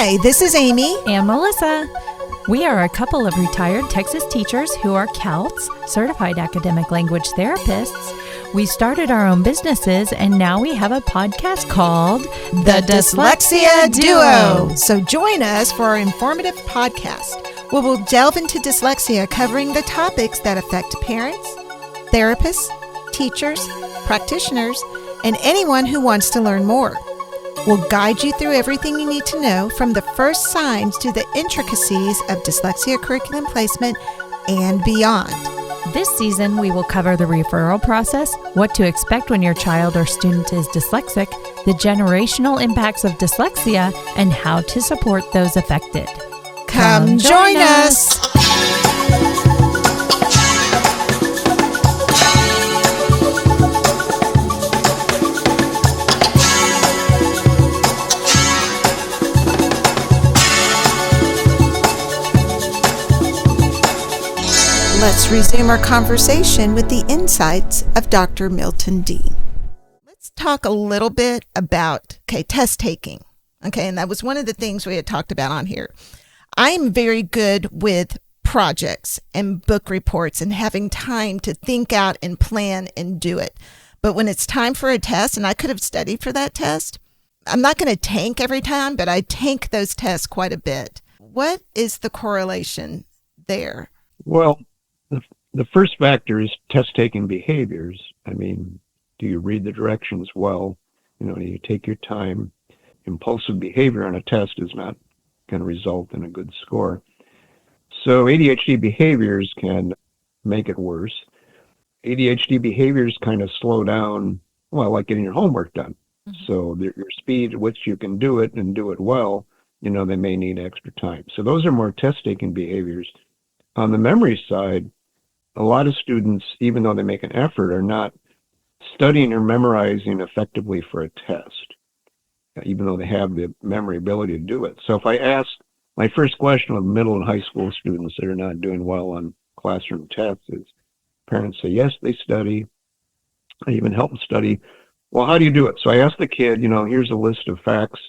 Hi, this is Amy and Melissa. We are a couple of retired Texas teachers who are CALTs, Certified Academic Language Therapists. We started our own businesses, and now we have a podcast called The Dyslexia Duo. So join us for our informative podcast, where we'll delve into dyslexia, covering the topics that affect parents, therapists, teachers, practitioners, and anyone who wants to learn more. We'll guide you through everything you need to know, from the first signs to the intricacies of dyslexia curriculum placement and beyond. This season, we will cover the referral process, what to expect when your child or student is dyslexic, the generational impacts of dyslexia, and how to support those affected. Come join us! Let's resume our conversation with the insights of Dr. Milton Dehn. Let's talk a little bit about, test taking. And that was one of the things we had talked about on here. I'm very good with projects and book reports and having time to think out and plan and do it. But when it's time for a test, and I could have studied for that test, I'm not going to tank every time, but I tank those tests quite a bit. What is the correlation there? Well, the first factor is test-taking behaviors. I mean, do you read the directions well? Do you take your time? Impulsive behavior on a test is not going to result in a good score. So ADHD behaviors can make it worse. ADHD behaviors kind of slow down, like getting your homework done. Mm-hmm. So your speed at which you can do it and do it well, they may need extra time. So those are more test-taking behaviors. On the memory side, a lot of students, even though they make an effort, are not studying or memorizing effectively for a test, even though they have the memory ability to do it. So if I ask, my first question with middle and high school students that are not doing well on classroom tests is, parents say, yes, they study. I even help them study. Well, how do you do it? So I ask the kid, here's a list of facts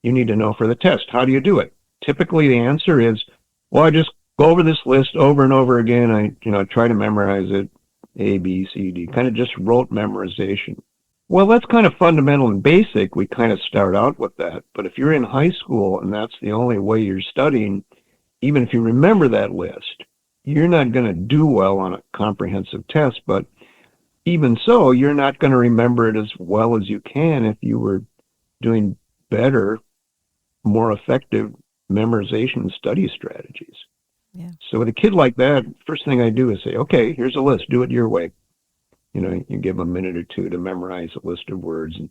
you need to know for the test. How do you do it? Typically the answer is, I just go over this list over and over again. I try to memorize it, A, B, C, D, kind of just rote memorization. Well, that's kind of fundamental and basic. We kind of start out with that. But if you're in high school and that's the only way you're studying, even if you remember that list, you're not going to do well on a comprehensive test. But even so, you're not going to remember it as well as you can if you were doing better, more effective memorization and study strategies. Yeah. So with a kid like that, first thing I do is say, okay, here's a list, do it your way. You give them a minute or two to memorize a list of words. And,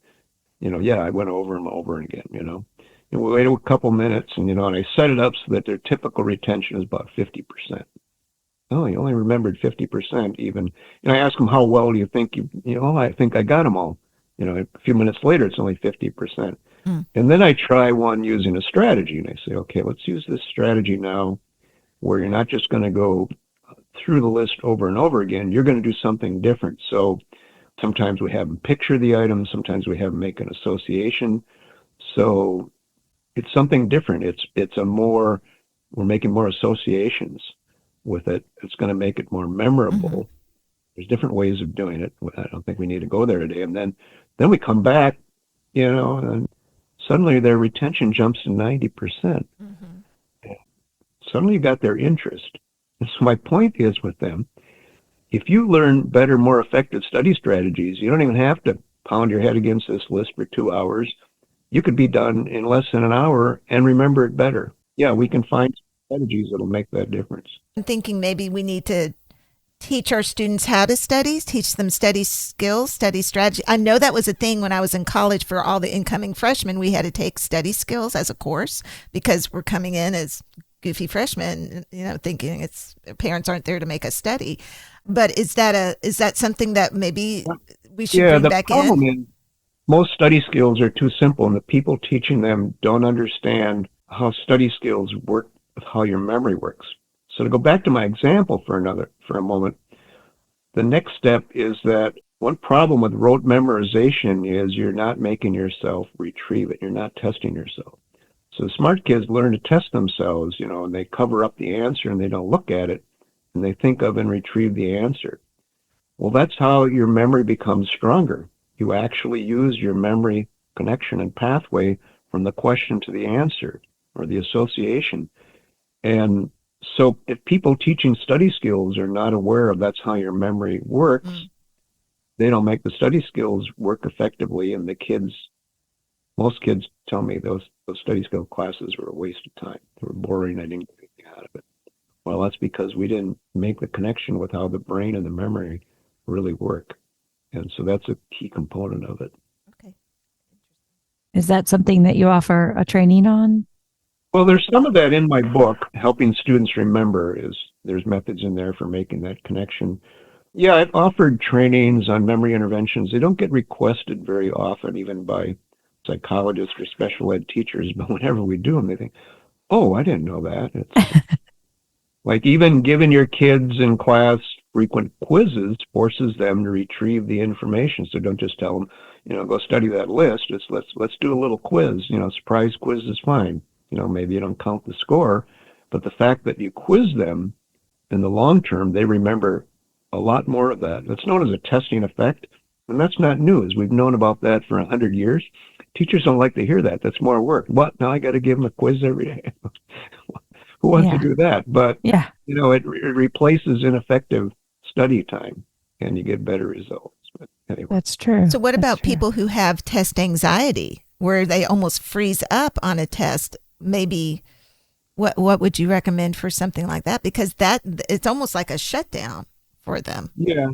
I went over them over and again, And we wait a couple minutes and, and I set it up so that their typical retention is about 50%. Oh, you only remembered 50% even. I ask them, how well do you think I think I got them all. A few minutes later, it's only 50%. And then I try one using a strategy and I say, okay, let's use this strategy now, where you're not just going to go through the list over and over again. You're going to do something different. So sometimes we have them picture the item. Sometimes we have them make an association. So it's something different. We're making more associations with it. It's going to make it more memorable. Mm-hmm. There's different ways of doing it. I don't think we need to go there today. And then we come back, and suddenly their retention jumps to 90%. Mm-hmm. Suddenly you got their interest. And so my point is with them, if you learn better, more effective study strategies, you don't even have to pound your head against this list for 2 hours. You could be done in less than an hour and remember it better. Yeah, we can find strategies that'll make that difference. I'm thinking maybe we need to teach our students how to study, teach them study skills, study strategy. I know that was a thing when I was in college for all the incoming freshmen. We had to take study skills as a course because we're coming in as goofy freshmen, thinking parents aren't there to make us study. But is that something that maybe we should bring back in? Yeah, the problem is most study skills are too simple, and the people teaching them don't understand how study skills work with how your memory works. So to go back to my example for a moment, the next step is that one problem with rote memorization is you're not making yourself retrieve it. You're not testing yourself. So So smart kids learn to test themselves, and they cover up the answer and they don't look at it, and they think of and retrieve the answer. Well, that's how your memory becomes stronger. You actually use your memory connection and pathway from the question to the answer, or the association. And so if people teaching study skills are not aware of that's how your memory works, they don't make the study skills work effectively, and most kids tell me those study skill classes were a waste of time. They were boring. I didn't get anything out of it. Well, that's because we didn't make the connection with how the brain and the memory really work. And so that's a key component of it. Okay. Is that something that you offer a training on? Well, there's some of that in my book, Helping Students Remember. There's methods in there for making that connection. Yeah, I've offered trainings on memory interventions. They don't get requested very often, even by psychologists or special ed teachers, but whenever we do them, they think, oh, I didn't know that. It's like even giving your kids in class frequent quizzes forces them to retrieve the information. So don't just tell them, go study that list. Let's do a little quiz. Surprise quiz is fine. Maybe you don't count the score, but the fact that you quiz them in the long term, they remember a lot more of that. It's known as a testing effect, and that's not news. We've known about that for 100 years. Teachers don't like to hear that. That's more work. What? Now I got to give them a quiz every day. Who wants to do that? But, it replaces ineffective study time, and you get better results. But anyway. That's true. So what about people who have test anxiety, where they almost freeze up on a test? Maybe what would you recommend for something like that? Because it's almost like a shutdown for them. Yeah.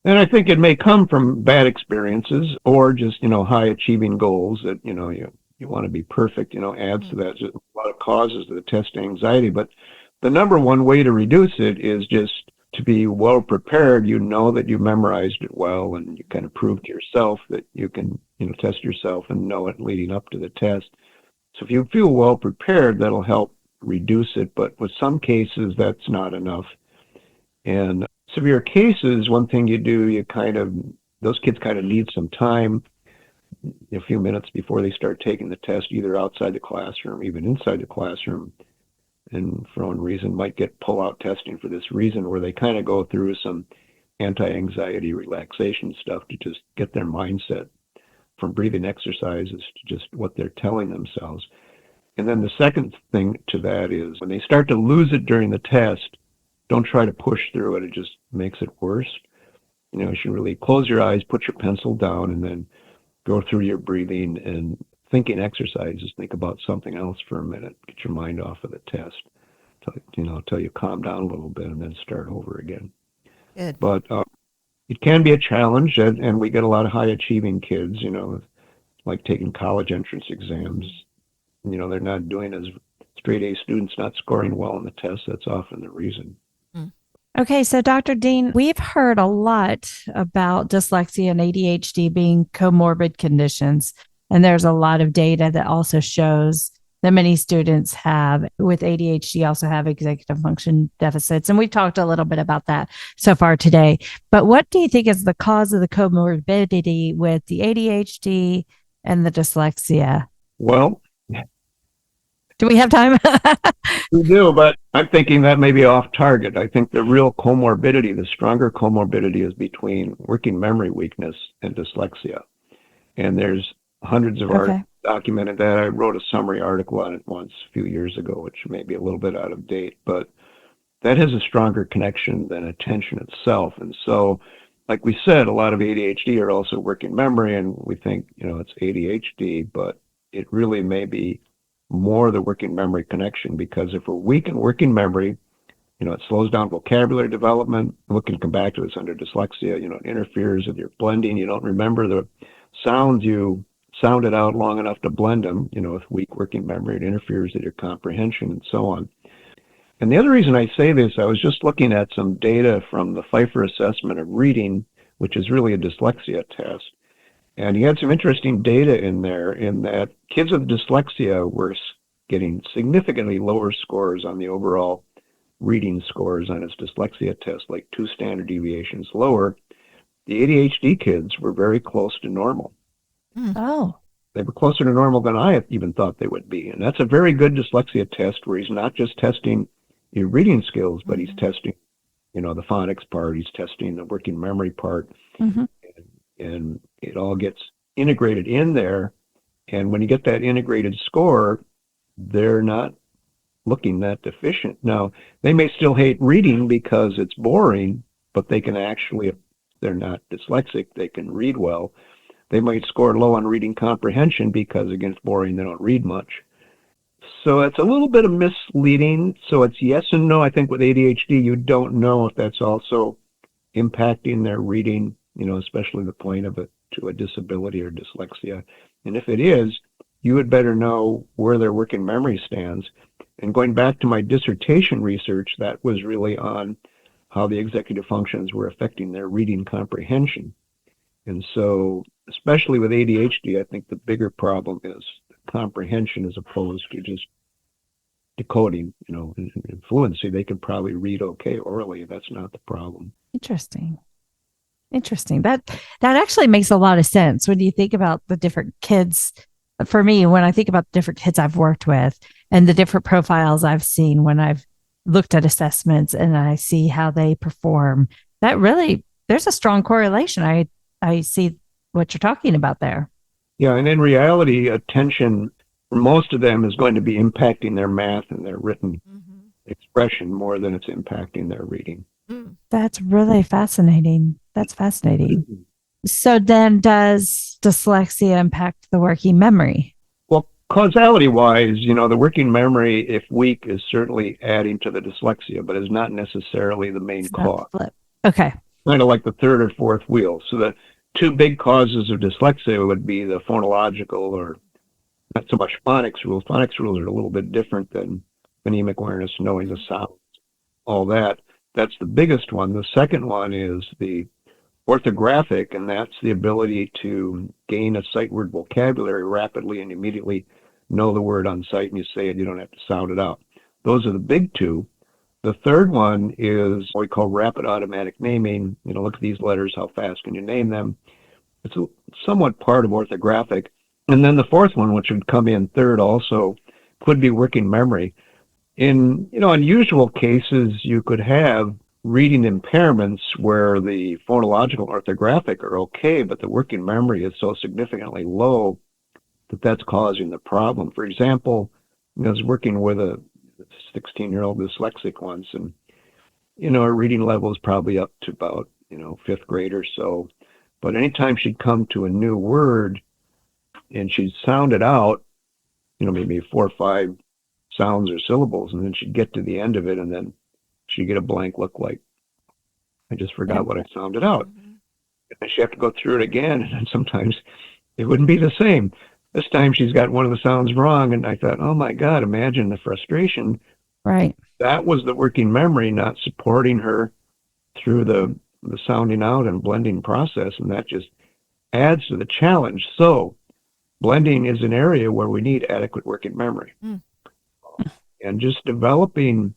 And I think it may come from bad experiences or just, high achieving goals that, you want to be perfect, adds to that. There's a lot of causes to the test anxiety, but the number one way to reduce it is just to be well prepared. That you memorized it well, and you kind of prove to yourself that you can, test yourself and know it leading up to the test. So if you feel well prepared, that'll help reduce it. But with some cases, that's not enough. And severe cases, one thing you do, those kids kind of need some time, a few minutes before they start taking the test, either outside the classroom, even inside the classroom. And for one reason, might get pull-out testing for this reason, where they kind of go through some anti-anxiety relaxation stuff to just get their mindset from breathing exercises to just what they're telling themselves. And then the second thing to that is when they start to lose it during the test, don't try to push through it. It just makes it worse. You should really close your eyes, put your pencil down, and then go through your breathing and thinking exercises. Think about something else for a minute. Get your mind off of the test till you calm down a little bit, and then start over again. Good. But it can be a challenge, and we get a lot of high-achieving kids, like taking college entrance exams. They're not doing as straight A students, not scoring well on the test. That's often the reason. Okay, so Dr. Dehn, we've heard a lot about dyslexia and ADHD being comorbid conditions, and there's a lot of data that also shows that many students with ADHD also have executive function deficits, and we've talked a little bit about that so far today. But what do you think is the cause of the comorbidity with the ADHD and the dyslexia? Well, do we have time? We do, but I'm thinking that may be off target. I think the real comorbidity, the stronger comorbidity, is between working memory weakness and dyslexia. And there's hundreds of articles documented that. I wrote a summary article on it once a few years ago, which may be a little bit out of date, but that has a stronger connection than attention itself. And so, like we said, a lot of ADHD are also working memory, and we think, it's ADHD, but it really may be more the working memory connection, because if we're weak in working memory, it slows down vocabulary development. We can come back to this under dyslexia. It interferes with your blending. You don't remember the sounds you sounded out long enough to blend them. With weak working memory, it interferes with your comprehension and so on. And the other reason I say this, I was just looking at some data from the Pfeiffer Assessment of Reading, which is really a dyslexia test. And he had some interesting data in there in that kids with dyslexia were getting significantly lower scores on the overall reading scores on his dyslexia test, like 2 standard deviations lower. The ADHD kids were very close to normal. Oh. they were closer to normal than I even thought they would be. And that's a very good dyslexia test where he's not just testing your reading skills, but he's testing, the phonics part, he's testing the working memory part, and it all gets integrated in there. And when you get that integrated score, they're not looking that deficient. Now, they may still hate reading because it's boring, but they can actually, if they're not dyslexic, they can read well. They might score low on reading comprehension because, again, it's boring, they don't read much. So it's a little bit of misleading. So it's yes and no. I think with ADHD, you don't know if that's also impacting their reading, especially the point of it to a disability or dyslexia. And if it is, you would better know where their working memory stands. And going back to my dissertation research, that was really on how the executive functions were affecting their reading comprehension. And so, especially with ADHD, I think the bigger problem is comprehension as opposed to just decoding, in fluency. They can probably read okay orally. That's not the problem. Interesting. That actually makes a lot of sense when you think about the different kids. For me, when I think about the different kids I've worked with and the different profiles I've seen when I've looked at assessments and I see how they perform, that really, there's a strong correlation. I see what you're talking about there. Yeah, and in reality, attention for most of them is going to be impacting their math and their written expression more than it's impacting their reading. That's really fascinating. That's fascinating. So then does dyslexia impact the working memory? Well, causality-wise, the working memory, if weak, is certainly adding to the dyslexia, but is not necessarily the main cause. Okay. Kind of like the third or fourth wheel. So the two big causes of dyslexia would be the phonological or not so much phonics rules. Phonics rules are a little bit different than phonemic awareness, knowing the sounds, all that. That's the biggest one. The second one is the orthographic, and that's the ability to gain a sight word vocabulary rapidly and immediately know the word on sight, and you say it, you don't have to sound it out. Those are the big two. The third one is what we call rapid automatic naming. Look at these letters, how fast can you name them? It's somewhat part of orthographic. And then the fourth one, which would come in third also, could be working memory. In unusual cases, you could have reading impairments where the phonological and orthographic are okay, but the working memory is so significantly low that that's causing the problem. For example, I was working with a 16-year-old dyslexic once, and her reading level is probably up to about fifth grade or so. But anytime she'd come to a new word and she'd sound it out, maybe 4 or 5 sounds or syllables, and then she'd get to the end of it, and then she'd get a blank look like, I just forgot what I sounded out. And she'd have to go through it again, and then sometimes it wouldn't be the same. This time she's got one of the sounds wrong, and I thought, oh my God, imagine the frustration. Right. That was the working memory not supporting her through the sounding out and blending process, and that just adds to the challenge. So blending is an area where we need adequate working memory. And just developing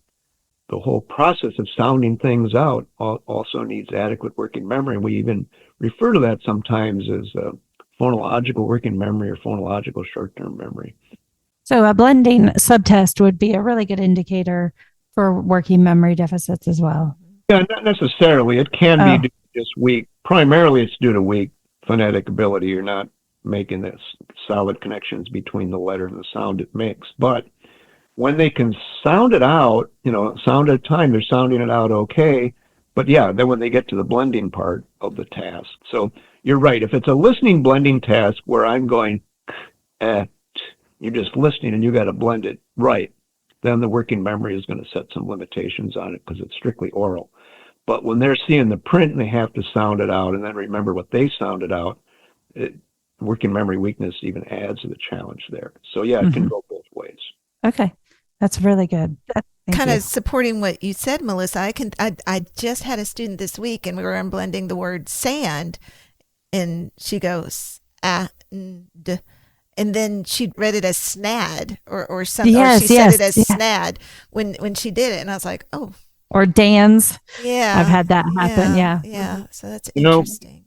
the whole process of sounding things out also needs adequate working memory. And we even refer to that sometimes as phonological working memory or phonological short-term memory. So a blending subtest would be a really good indicator for working memory deficits as well. Yeah, not necessarily. It can be just weak. Primarily, it's due to weak phonetic ability. You're not making the solid connections between the letter and the sound it makes. But when they can sound it out, sound at a time, they're sounding it out okay. But yeah, then when they get to the blending part of the task. So you're right. If it's a listening blending task where I'm going, you're just listening and you got to blend it right, then the working memory is going to set some limitations on it because it's strictly oral. But when they're seeing the print and they have to sound it out and then remember what they sounded out, working memory weakness even adds to the challenge there. So yeah, it can go both ways. Okay. That's really good. Kind of supporting what you said, Melissa. I just had a student this week, and we were blending the word sand, and she goes and then she read it as snad or something. Yes, or she said it as snad when she did it, and I was like, oh. Or Dan's. Yeah, I've had that happen. Yeah. So that's interesting.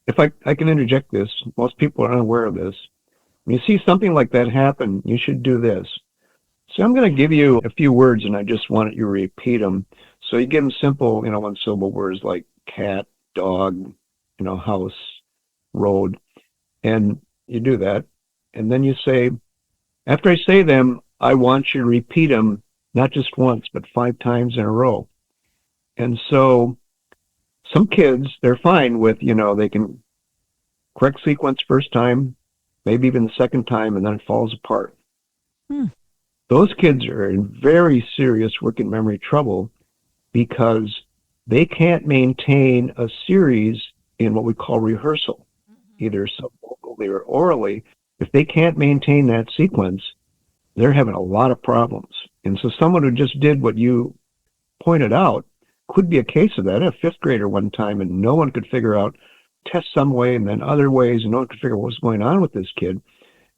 If I can interject this, most people are unaware of this. When you see something like that happen, you should do this. So I'm going to give you a few words, and I just want you to repeat them. So you give them simple, one-syllable words like cat, dog, house, road, and you do that. And then you say, after I say them, I want you to repeat them, not just once, but 5 times in a row. And so some kids, they're fine with, they can correct sequence first time, maybe even the second time, and then it falls apart. Those kids are in very serious working memory trouble because they can't maintain a series in what we call rehearsal, either subvocally or orally. If they can't maintain that sequence, they're having a lot of problems. And so someone who just did what you pointed out could be a case of that. I had a 5th grader one time, and no one could figure out tests some way and then other ways, and no one could figure out what was going on with this kid.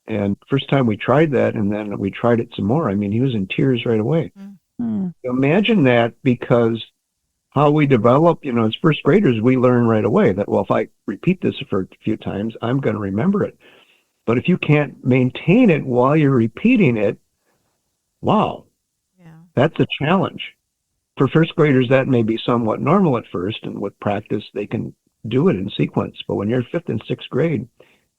And first time we tried that, and then we tried it some more, he was in tears right away. Imagine that, because how we develop, as first graders, we learn right away that, well, if I repeat this for a few times, I'm going to remember it. But if you can't maintain it while you're repeating it, wow, that's a challenge. For first graders, that may be somewhat normal at first, and with practice, they can do it in sequence. But when you're 5th and 6th grade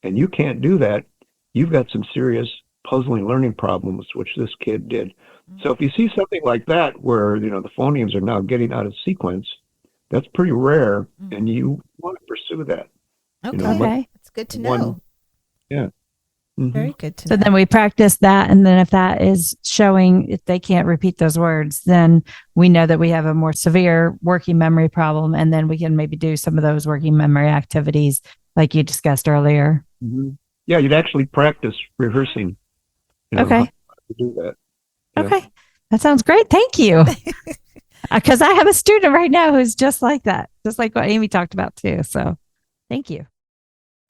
and you can't do that, you've got some serious puzzling learning problems, which this kid did. So if you see something like that, where, the phonemes are now getting out of sequence, that's pretty rare, and you want to pursue that. Okay. That's good to know. Yeah. Very good to know. So then we practice that. And then if that is showing, if they can't repeat those words, then we know that we have a more severe working memory problem. And then we can maybe do some of those working memory activities like you discussed earlier. Yeah, you'd actually practice rehearsing. Okay. How to do that. Yeah. Okay. That sounds great. Thank you. Because I have a student right now who's just like that, just like what Amy talked about too. So thank you.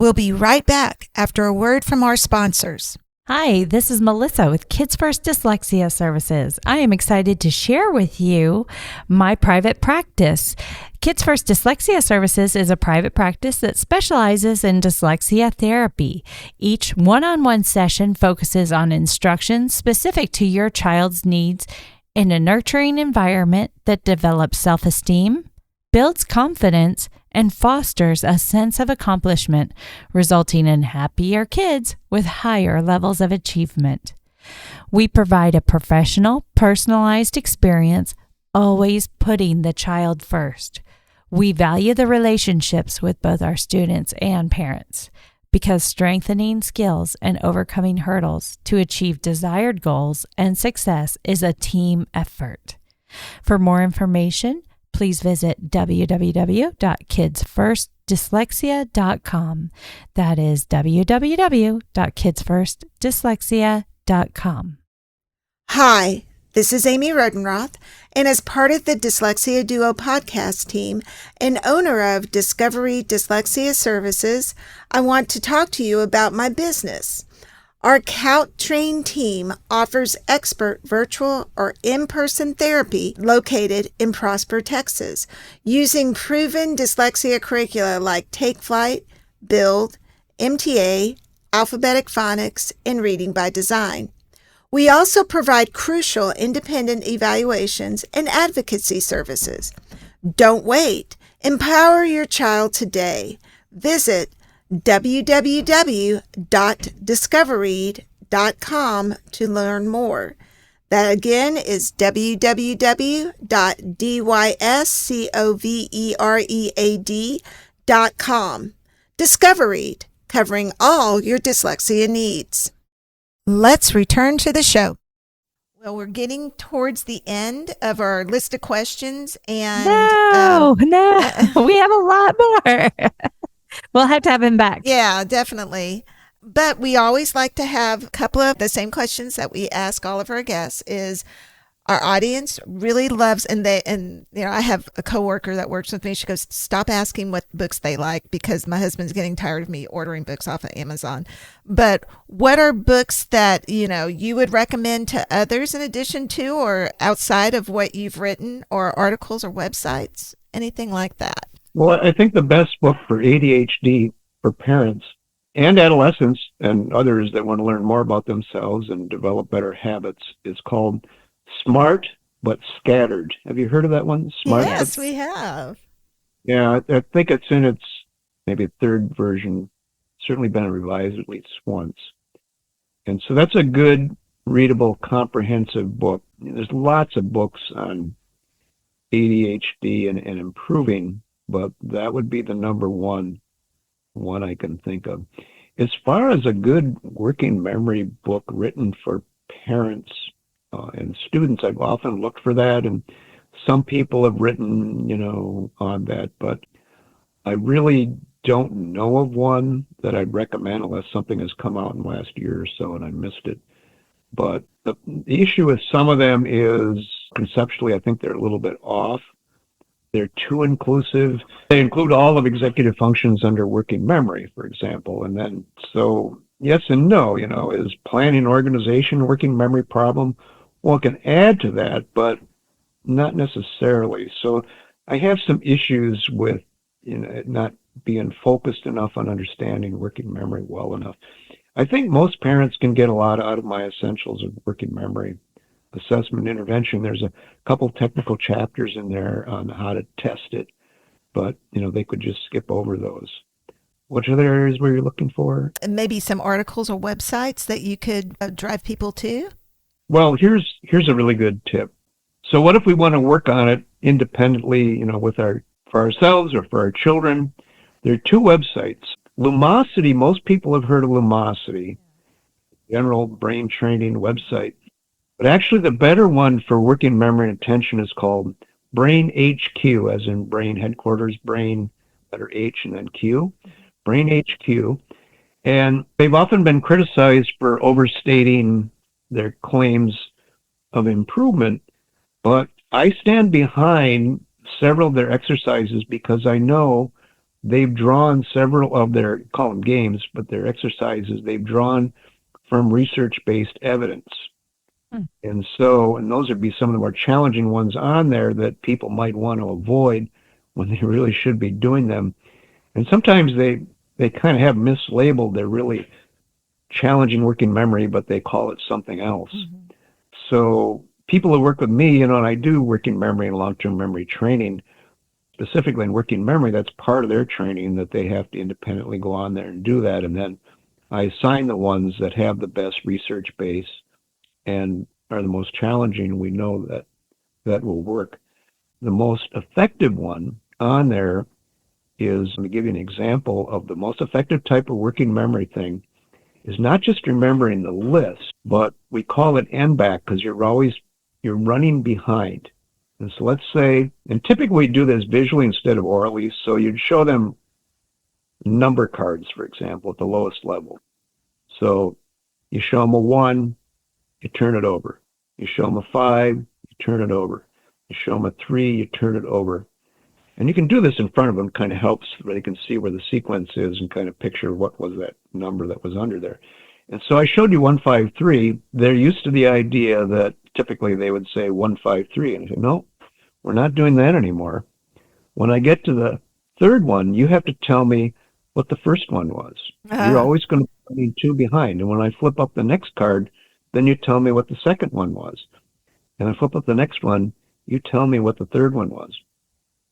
We'll be right back after a word from our sponsors. Hi, this is Melissa with Kids First Dyslexia Services. I am excited to share with you my private practice. Kids First Dyslexia Services is a private practice that specializes in dyslexia therapy. Each one-on-one session focuses on instruction specific to your child's needs in a nurturing environment that develops self-esteem, builds confidence, and fosters a sense of accomplishment, resulting in happier kids with higher levels of achievement. We provide a professional, personalized experience, always putting the child first. We value the relationships with both our students and parents, because strengthening skills and overcoming hurdles to achieve desired goals and success is a team effort. For more information, please visit www.kidsfirstdyslexia.com. That is www.kidsfirstdyslexia.com. Hi, this is Amy Rodenroth, and as part of the Dyslexia Duo podcast team and owner of Discovery Dyslexia Services, I want to talk to you about my business. Our COUT-trained team offers expert virtual or in-person therapy located in Prosper, Texas, using proven dyslexia curricula like Take Flight, Build, MTA, Alphabetic Phonics, and Reading by Design. We also provide crucial independent evaluations and advocacy services. Don't wait. Empower your child today. Visit www.discovereed.com to learn more. That again is www.discoveread.com. Discovereed, covering all your dyslexia needs. Let's return to the show. Well, we're getting towards the end of our list of questions, and No, we have a lot more. We'll have to have him back. Yeah, definitely. But we always like to have a couple of the same questions that we ask all of our guests. Is our audience really loves, and I have a coworker that works with me. She goes, stop asking what books they like, because my husband's getting tired of me ordering books off of Amazon. But what are books that, you would recommend to others in addition to or outside of what you've written, or articles or websites, anything like that? Well, I think the best book for ADHD for parents and adolescents and others that want to learn more about themselves and develop better habits. It's called Smart But Scattered. Have you heard of that one? Smart Yes, but we have. Yeah, I think it's in its maybe third version. Certainly been revised at least once. And so that's a good, readable, comprehensive book. There's lots of books on ADHD and improving, but that would be the number one I can think of. As far as a good working memory book written for parents and students, I've often looked for that, and some people have written, on that, but I really don't know of one that I'd recommend unless something has come out in the last year or so and I missed it. But the issue with some of them is conceptually, I think they're a little bit off. They're too inclusive. They include all of executive functions under working memory, for example. And then, so yes and no, is planning, organization, working memory problem? Well, it can add to that, but not necessarily. So I have some issues with, not being focused enough on understanding working memory well enough. I think most parents can get a lot out of my essentials of working memory assessment intervention. There's a couple technical chapters in there on how to test it, but they could just skip over those. What other areas were you looking for? And maybe some articles or websites that you could drive people to? Well, here's a really good tip. So what if we want to work on it independently, for ourselves or for our children? There are two websites. Lumosity, most people have heard of Lumosity, general brain training website. But actually the better one for working memory and attention is called Brain HQ, as in brain headquarters, brain, letter H and then Q, Brain HQ. And they've often been criticized for overstating their claims of improvement, but I stand behind several of their exercises because I know they've drawn several of their, call them games, but their exercises they've drawn from research-based evidence. And those would be some of the more challenging ones on there that people might want to avoid when they really should be doing them. And sometimes they kind of have mislabeled their really challenging working memory, but they call it something else. Mm-hmm. So people who work with me, and I do working memory and long-term memory training, specifically in working memory, that's part of their training that they have to independently go on there and do that. And then I assign the ones that have the best research base and are the most challenging. We know that will work. The most effective one on there is, let me give you an example of the most effective type of working memory thing, is not just remembering the list, but we call it NBAC because you're running behind. And so let's say, and typically we do this visually instead of orally, so you'd show them number cards, for example, at the lowest level. So you show them a 1, you turn it over. You show them a 5, you turn it over. You show them a 3, you turn it over. And you can do this in front of them, kind of helps where they can see where the sequence is and kind of picture what was that number that was under there. And so I showed you 153. They're used to the idea that typically they would say 153. And I said, no, we're not doing that anymore. When I get to the third one, you have to tell me what the first one was. You're always going to be 2 behind. And when I flip up the next card, then you tell me what the second one was. And I flip up the next one, you tell me what the third one was.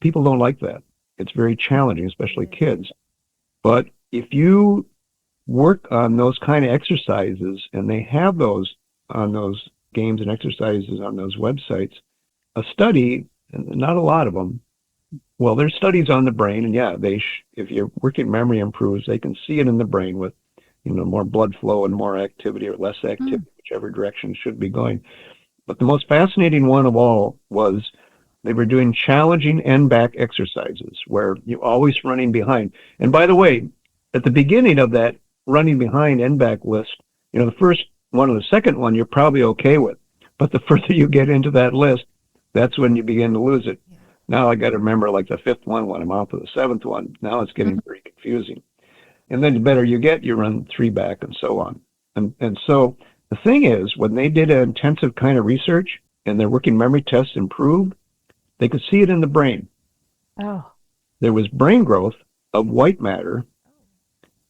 People don't like that. It's very challenging, especially kids. But if you work on those kind of exercises, and they have those on those games and exercises on those websites, a study, and not a lot of them, well, there's studies on the brain, and yeah, if your working memory improves, they can see it in the brain with more blood flow and more activity or less activity, whichever direction it should be going. But the most fascinating one of all was they were doing challenging NBAC exercises where you're always running behind. And by the way, at the beginning of that running behind NBAC list, the first one or the second one you're probably okay with. But the further you get into that list, that's when you begin to lose it. Yeah. Now I got to remember like the 5th one when I'm out to the 7th one. Now it's getting very confusing. And then the better you get, you run 3 back and so on. And so the thing is, when they did an intensive kind of research and their working memory tests improved, they could see it in the brain. Oh. There was brain growth of white matter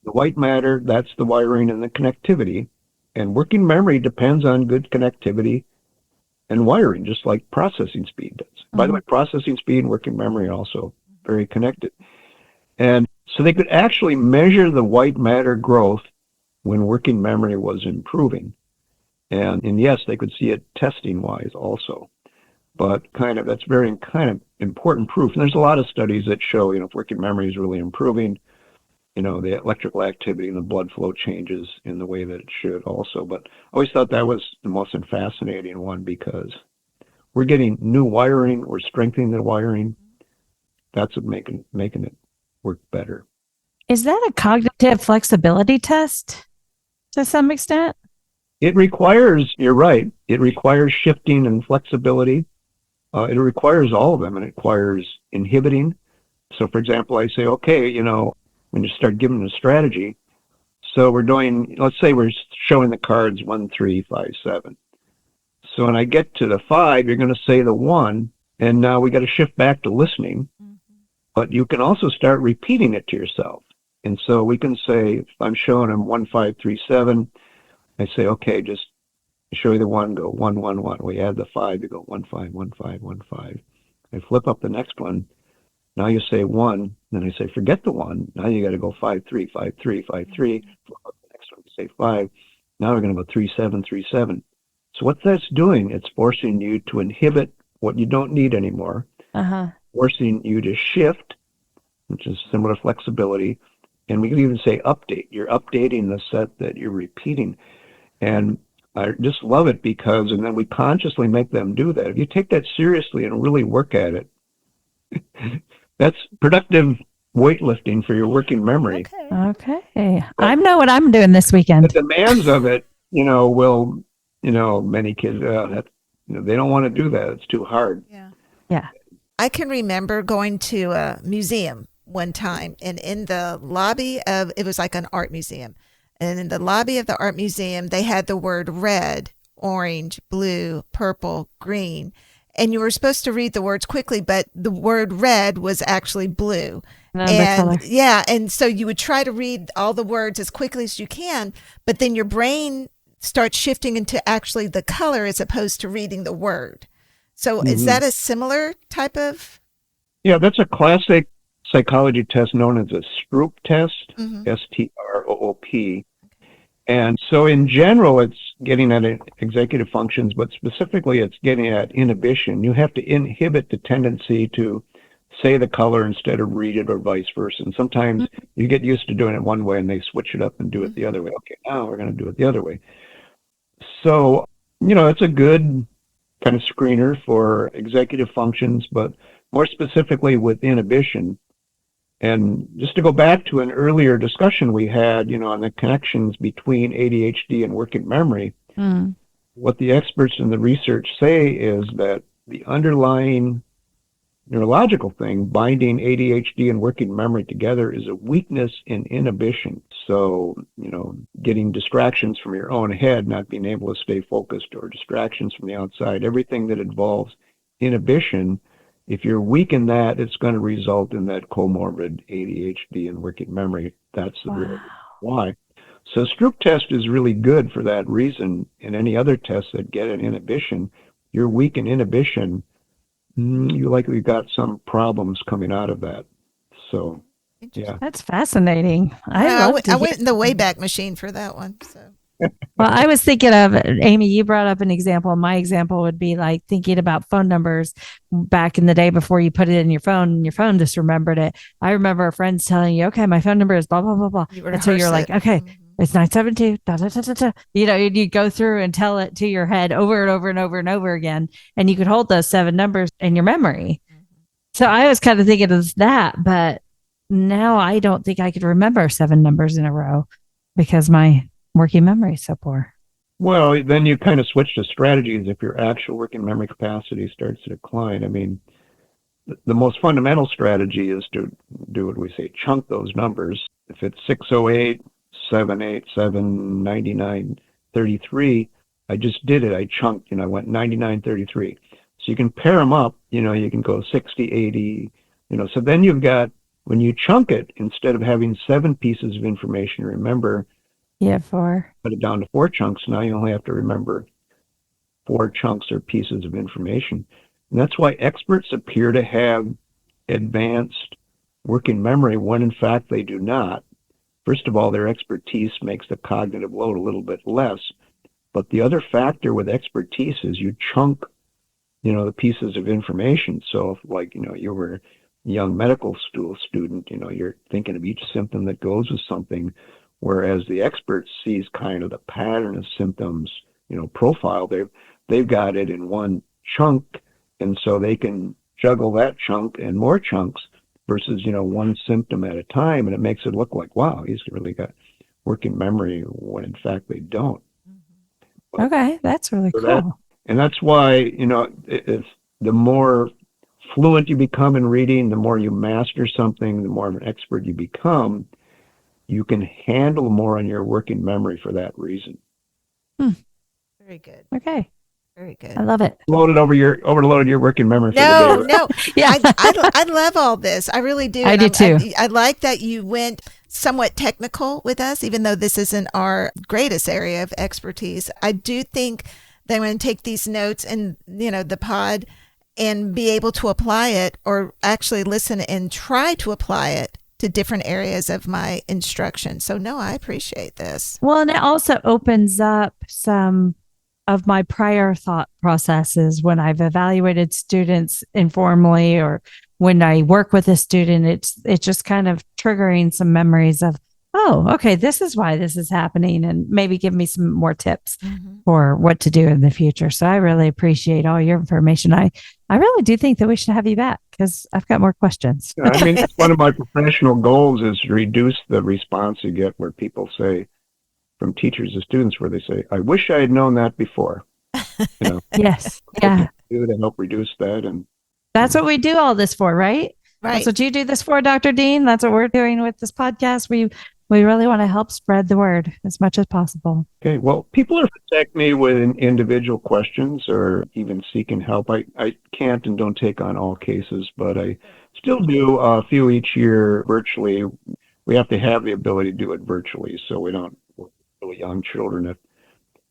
The white matter, that's the wiring and the connectivity. And working memory depends on good connectivity and wiring, just like processing speed does. By the way, processing speed and working memory are also very connected. And so they could actually measure the white matter growth when working memory was improving. And yes, they could see it testing-wise also. But that's very kind of important proof. And there's a lot of studies that show, if working memory is really improving, the electrical activity and the blood flow changes in the way that it should also. But I always thought that was the most fascinating one, because we're getting new wiring, we're strengthening the wiring. That's what making it work better. Is that a cognitive flexibility test to some extent? It requires, you're right, it requires shifting and flexibility. It requires all of them, and it requires inhibiting. So, for example, I say, okay, when you start giving a strategy, so we're doing, let's say we're showing the cards 1, 3, 5, 7. So when I get to the 5, you're going to say the 1, and now we got to shift back to listening. But you can also start repeating it to yourself. And so we can say, if I'm showing them 1, 5, 3, 7, I say, okay, just show you the 1, go 1, 1, 1. We add the 5, you go 1, 5, 1, 5, 1, 5. I flip up the next one. Now you say 1, then I say, forget the 1. Now you got to go 5, 3, 5, 3, 5, 3. Flip up the next one, say 5. Now we're going to go 3, 7, 3, 7. So what that's doing, it's forcing you to inhibit what you don't need anymore, forcing you to shift, which is similar to flexibility. And we can even say update. You're updating the set that you're repeating. And I just love it because, and then we consciously make them do that. If you take that seriously and really work at it, that's productive weightlifting for your working memory. Okay. I know what I'm doing this weekend. The demands of it, will, many kids, they don't want to do that. It's too hard. Yeah. I can remember going to a museum one time, and in the lobby of, it was like an art museum. And in the lobby of the art museum, they had the word red, orange, blue, purple, green. And you were supposed to read the words quickly, but the word red was actually blue. And so you would try to read all the words as quickly as you can, but then your brain starts shifting into actually the color as opposed to reading the word. So is that a similar type of? Yeah, that's a classic psychology test known as a Stroop test, STROOP. And so in general, it's getting at executive functions, but specifically it's getting at inhibition. You have to inhibit the tendency to say the color instead of read it, or vice versa. And sometimes you get used to doing it one way and they switch it up and do it the other way. Okay, now we're going to do it the other way. So, it's a good kind of screener for executive functions, but more specifically with inhibition. And just to go back to an earlier discussion we had, on the connections between ADHD and working memory, what the experts in the research say is that the underlying neurological thing binding ADHD and working memory together is a weakness in inhibition. So, getting distractions from your own head, not being able to stay focused, or distractions from the outside, everything that involves inhibition. If you're weak in that, it's going to result in that comorbid ADHD and working memory. That's the real why. So Stroop test is really good for that reason. And any other tests that get an inhibition, you're weak in inhibition, you likely got some problems coming out of that. So, yeah. That's fascinating. I went in the Wayback Machine for that one. So. Well, I was thinking of, Amy, you brought up an example. My example would be like thinking about phone numbers back in the day before you put it in your phone and your phone just remembered it. I remember friends telling you, okay, my phone number is blah, blah, blah, blah. And so you're like, okay, it's 972, da, da, da, da, da. You go through and tell it to your head over and over and over and over again. And you could hold those 7 numbers in your memory. So I was kind of thinking of that, but now I don't think I could remember 7 numbers in a row because my working memory is so poor. Well, then you kind of switch to strategies if your actual working memory capacity starts to decline. I mean, the most fundamental strategy is to do what we say, chunk those numbers. If it's 608, 787, 99, 33, I just did it. I chunked, I went 99, 33. So you can pair them up, you can go 60, 80, so then you've got When you chunk it, instead of having 7 pieces of information to remember, Yeah, 4. put it down to 4 chunks. Now you only have to remember 4 chunks or pieces of information. And that's why experts appear to have advanced working memory when in fact they do not. First of all, their expertise makes the cognitive load a little bit less. But the other factor with expertise is you chunk, the pieces of information. So if, like, you were a young medical school student, you're thinking of each symptom that goes with something, whereas the expert sees kind of the pattern of symptoms, profile. They've got it in one chunk, and so they can juggle that chunk and more chunks versus, one symptom at a time, and it makes it look like, wow, he's really got working memory when in fact they don't. Okay, that's really cool. And that's why, it's the more fluent you become in reading, the more you master something, the more of an expert you become, you can handle more on your working memory for that reason. Very good. Okay. Very good. I love it. Overloaded your working memory for No, the day. no. Yeah. I love all this. I really do. I do too. I like that you went somewhat technical with us, even though this isn't our greatest area of expertise. I do think that I'm going to take these notes and, the pod and be able to apply it, or actually listen and try to apply it to different areas of my instruction. So no, I appreciate this. Well, and it also opens up some of my prior thought processes when I've evaluated students informally, or when I work with a student. It's just kind of triggering some memories of, oh, okay, this is why this is happening, and maybe give me some more tips for what to do in the future. So I really appreciate all your information. I really do think that we should have you back, because I've got more questions. I mean, one of my professional goals is to reduce the response you get where people say, from teachers to students, where they say, I wish I had known that before. Yes. Yeah. Do to help reduce that. And that's what we do all this for, right? Right. That's what you do this for, Dr. Dehn. That's what we're doing with this podcast. We really want to help spread the word as much as possible. Okay. Well, people are contact me with individual questions or even seeking help. I can't and don't take on all cases, but I still do a few each year virtually. We have to have the ability to do it virtually, so we don't work with really young children.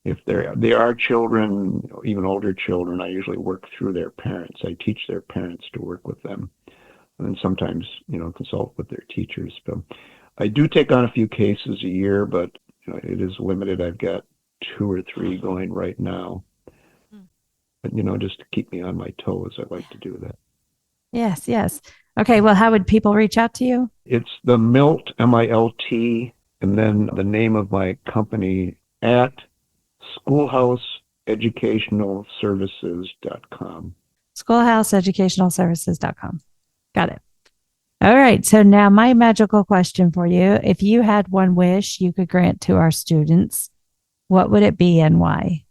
If they are children, even older children, I usually work through their parents. I teach their parents to work with them, and then sometimes, consult with their teachers. But I do take on a few cases a year, but it is limited. I've got 2 or 3 going right now. But, just to keep me on my toes, I like to do that. Yes, yes. Okay, well, how would people reach out to you? It's the Milt, MILT, and then the name of my company at schoolhouseeducationalservices.com. Schoolhouseeducationalservices.com. Got it. All right. So now my magical question for you. If you had one wish you could grant to our students, what would it be and why?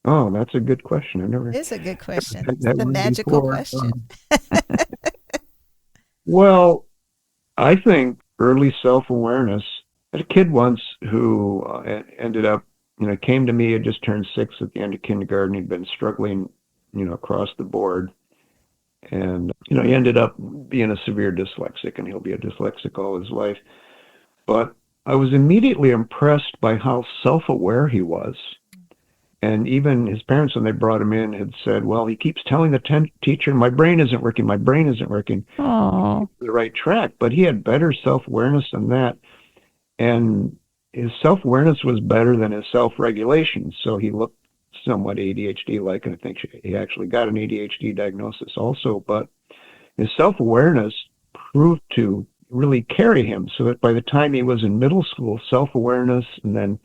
Oh, that's a good question. It is a good question. That It's the magical before. question. Well, I think early self-awareness. I had a kid once who ended up, came to me, had just turned 6 at the end of kindergarten. He'd been struggling, across the board. And, he ended up being a severe dyslexic, and he'll be a dyslexic all his life. But I was immediately impressed by how self-aware he was. And even his parents, when they brought him in, had said, well, he keeps telling the teacher, my brain isn't working. Oh, The right track. But he had better self-awareness than that. And his self-awareness was better than his self-regulation. So he looked somewhat ADHD-like, and I think he actually got an ADHD diagnosis also. But his self-awareness proved to really carry him, so that by the time he was in middle school, self-awareness, and then,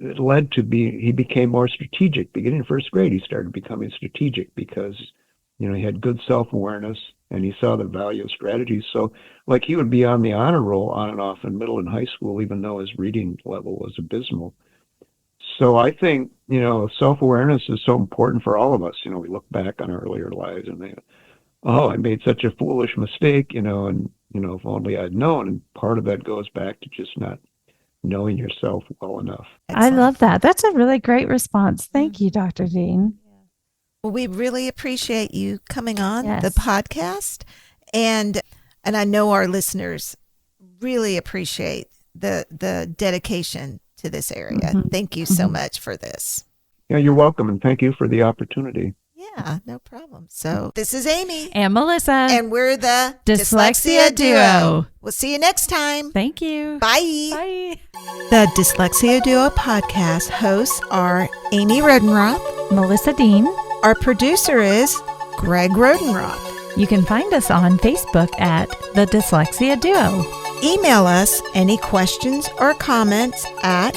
it led to he became more strategic. Beginning in first grade, he started becoming strategic because, he had good self-awareness and he saw the value of strategies. So, like, he would be on the honor roll on and off in middle and high school, even though his reading level was abysmal. So I think, self-awareness is so important for all of us. We look back on our earlier lives and I made such a foolish mistake, and, if only I'd known. And part of that goes back to just not knowing yourself well enough. I love that. That's a really great response. Thank you, Dr. Dehn. Well, we really appreciate you coming on Yes. the podcast. And And I know our listeners really appreciate the dedication to this area. Mm-hmm. Thank you so much for this. Yeah, you're welcome, and thank you for the opportunity. Yeah, no problem. So this is Amy. And Melissa. And we're the Dyslexia Duo. We'll see you next time. Thank you. Bye. Bye. The Dyslexia Duo podcast hosts are Amy Rodenroth. Melissa Dehn. Our producer is Greg Rodenroth. You can find us on Facebook at The Dyslexia Duo. Email us any questions or comments at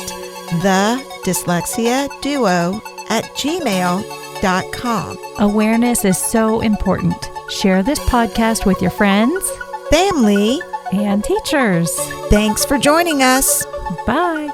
thedyslexiaduo@gmail.com. Awareness is so important. Share this podcast with your friends, Family, and teachers. thanks for joining us. Bye.